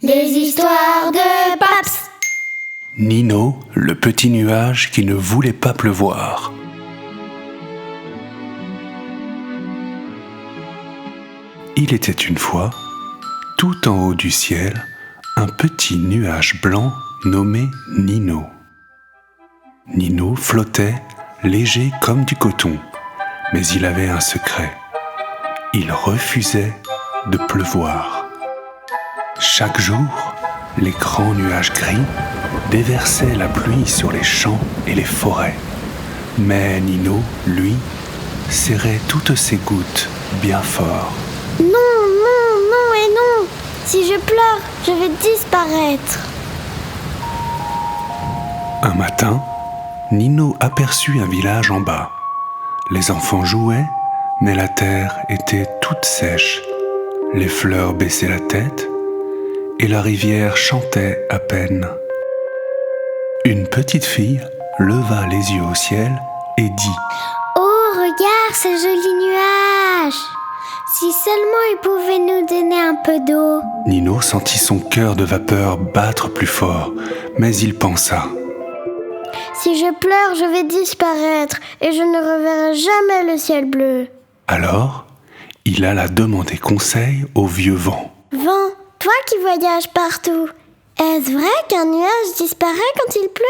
Les histoires de Paps. Nino, le petit nuage qui ne voulait pas pleuvoir. Il était une fois, tout en haut du ciel, un petit nuage blanc nommé Nino. Nino flottait, léger comme du coton, mais il avait un secret. Il refusait de pleuvoir. Chaque jour, les grands nuages gris déversaient la pluie sur les champs et les forêts. Mais Nino, lui, serrait toutes ses gouttes bien fort. Non, non, non et non. Si je pleure, je vais disparaître. Un matin, Nino aperçut un village en bas. Les enfants jouaient, mais la terre était toute sèche. Les fleurs baissaient la tête et la rivière chantait à peine. Une petite fille leva les yeux au ciel et dit « Oh, regarde ce joli nuage. Si seulement il pouvait nous donner un peu d'eau. » Nino sentit son cœur de vapeur battre plus fort, mais il pensa « Si je pleure, je vais disparaître et je ne reverrai jamais le ciel bleu. » Alors, il alla demander conseil au vieux vent. « Vent, toi qui voyages partout, est-ce vrai qu'un nuage disparaît quand il pleut ?»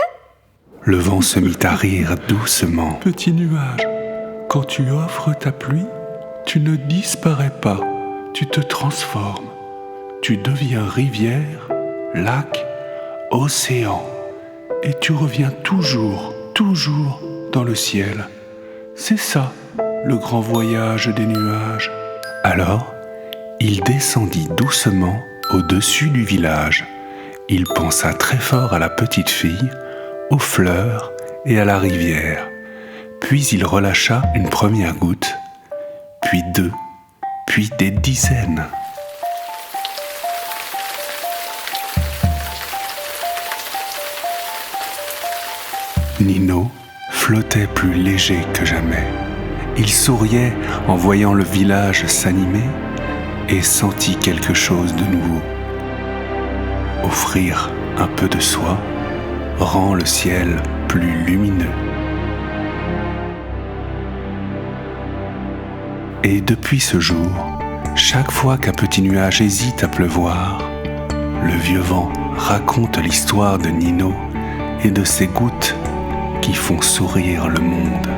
Le vent se mit à rire doucement. « Petit nuage, quand tu offres ta pluie, tu ne disparais pas, tu te transformes. Tu deviens rivière, lac, océan. Et tu reviens toujours dans le ciel. C'est ça, le grand voyage des nuages. » Alors, il descendit doucement au-dessus du village. Il pensa très fort à la petite fille, aux fleurs et à la rivière. Puis il relâcha une première goutte, puis deux, puis des dizaines. Nino flottait plus léger que jamais. Il souriait en voyant le village s'animer et sentit quelque chose de nouveau. Offrir un peu de soi rend le ciel plus lumineux. Et depuis ce jour, chaque fois qu'un petit nuage hésite à pleuvoir, le vieux vent raconte l'histoire de Nino et de ses gouttes qui font sourire le monde.